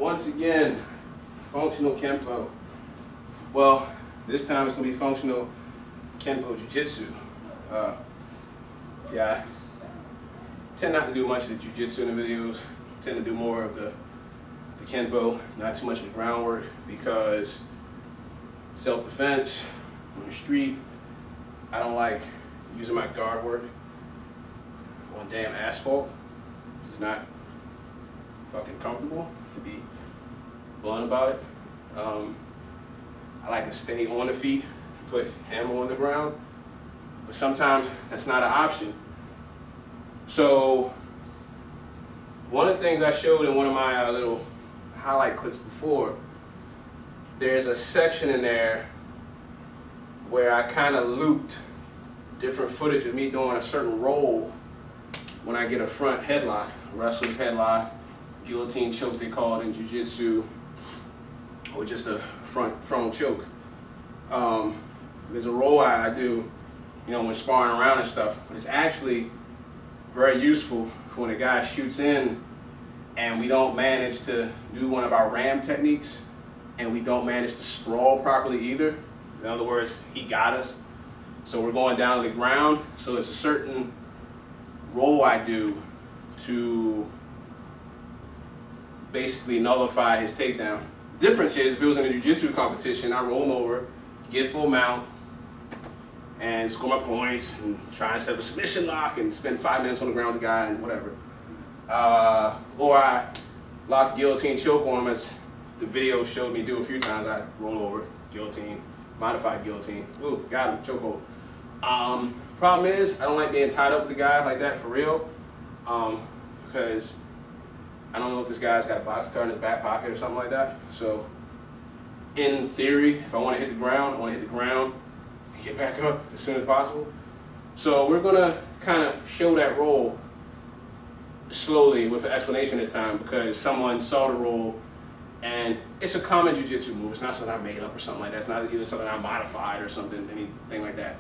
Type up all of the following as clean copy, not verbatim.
Once again, functional Kenpo. Well, this time it's going to be functional Kenpo Jiu-Jitsu. Yeah, I tend not to do much of the Jiu-Jitsu in the videos. I tend to do more of the Kenpo, not too much of the groundwork, because self-defense on the street, I don't like using my guard work on damn asphalt. It's not fucking comfortable, to be blunt about it. I like to stay on the feet, put hammer on the ground, but sometimes that's not an option. So one of the things I showed in one of my little highlight clips before, there's a section in there where I kind of looped different footage of me doing a certain roll when I get a front headlock, wrestler's headlock, guillotine choke they call it in jiu-jitsu, or just a front choke. There's a roll I do, you know, when sparring around and stuff, but it's actually very useful for when a guy shoots in and we don't manage to do one of our ram techniques and we don't manage to sprawl properly either. In other words, he got us. So we're going down to the ground. So it's a certain roll I do to basically nullify his takedown. The difference is, if it was in a jiu-jitsu competition, I roll him over, get full mount, and score my points, and try and set up a submission lock, and spend 5 minutes on the ground with the guy, and whatever. Or I lock the guillotine choke on him, as the video showed me do a few times. I roll over, guillotine, modified guillotine. Ooh, got him, chokehold. Problem is, I don't like being tied up with the guy like that for real, because I don't know if this guy's got a box cutter in his back pocket or something like that. So, in theory, if I want to hit the ground, I want to hit the ground and get back up as soon as possible. So we're going to kind of show that roll slowly with an explanation this time, because someone saw the roll and it's a common jiu-jitsu move. It's not something I made up or something like that. It's not even something I modified or something, anything like that.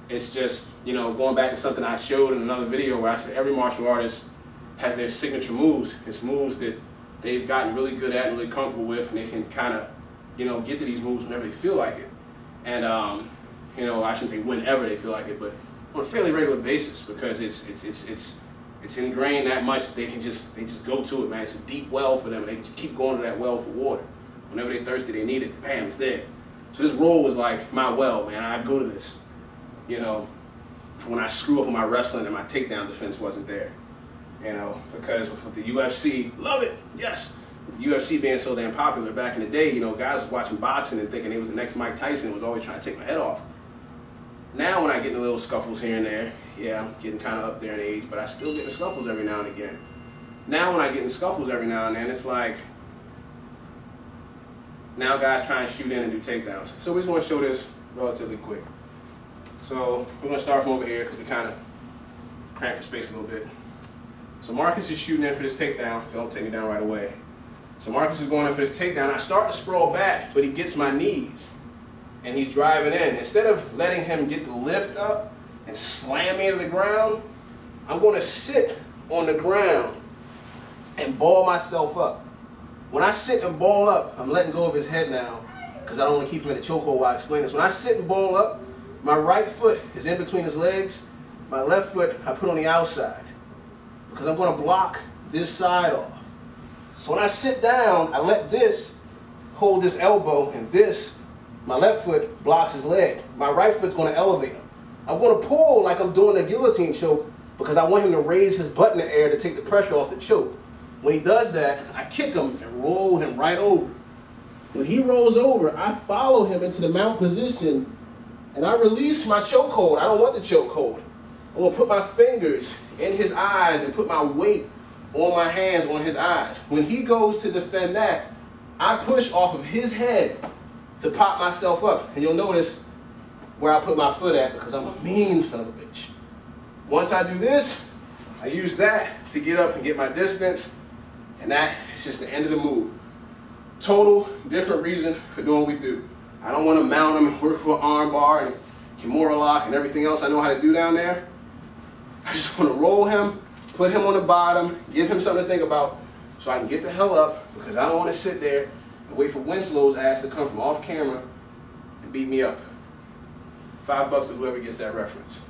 It's just, you know, going back to something I showed in another video where I said every martial artist has their signature moves. It's moves that they've gotten really good at and really comfortable with, and they can kind of, you know, get to these moves whenever they feel like it. And you know, I shouldn't say whenever they feel like it, but on a fairly regular basis, because it's ingrained that much that they just go to it, man. It's a deep well for them, and they just keep going to that well for water. Whenever they're thirsty, they need it. Bam, it's there. So this roll was like my well, man. I'd go to this, you know, for when I screw up on my wrestling and my takedown defense wasn't there. You know, because with the UFC, love it, yes. With the UFC being so damn popular back in the day, you know, guys was watching boxing and thinking they was the next Mike Tyson and was always trying to take my head off. Now when I get in little scuffles here and there, yeah, I'm getting kind of up there in age, but I still get in scuffles every now and again. Now when I get in scuffles every now and then, it's like, now guys try and shoot in and do takedowns. So we're just going to show this relatively quick. So we're going to start from over here because we kind of cramped for space a little bit. So Marcus is shooting in for this takedown. Don't take me down right away. So Marcus is going in for this takedown. I start to sprawl back, but he gets my knees. And he's driving in. Instead of letting him get the lift up and slam me to the ground, I'm going to sit on the ground and ball myself up. When I sit and ball up, I'm letting go of his head now, because I don't want to keep him in the chokehold while I explain this. When I sit and ball up, my right foot is in between his legs. My left foot I put on the outside, because I'm going to block this side off. So when I sit down, I let this hold this elbow, and this, my left foot, blocks his leg. My right foot's going to elevate him. I'm going to pull like I'm doing a guillotine choke, because I want him to raise his butt in the air to take the pressure off the choke. When he does that, I kick him and roll him right over. When he rolls over, I follow him into the mount position, and I release my chokehold. I don't want the chokehold. I'm going to put my fingers in his eyes and put my weight on my hands on his eyes. When he goes to defend that, I push off of his head to pop myself up. And you'll notice where I put my foot at, because I'm a mean son of a bitch. Once I do this, I use that to get up and get my distance, and that is just the end of the move. Total different reason for doing what we do. I don't want to mount him and work for an arm bar and Kimura lock and everything else I know how to do down there. I just want to roll him, put him on the bottom, give him something to think about, so I can get the hell up, because I don't want to sit there and wait for Winslow's ass to come from off camera and beat me up. $5 to whoever gets that reference.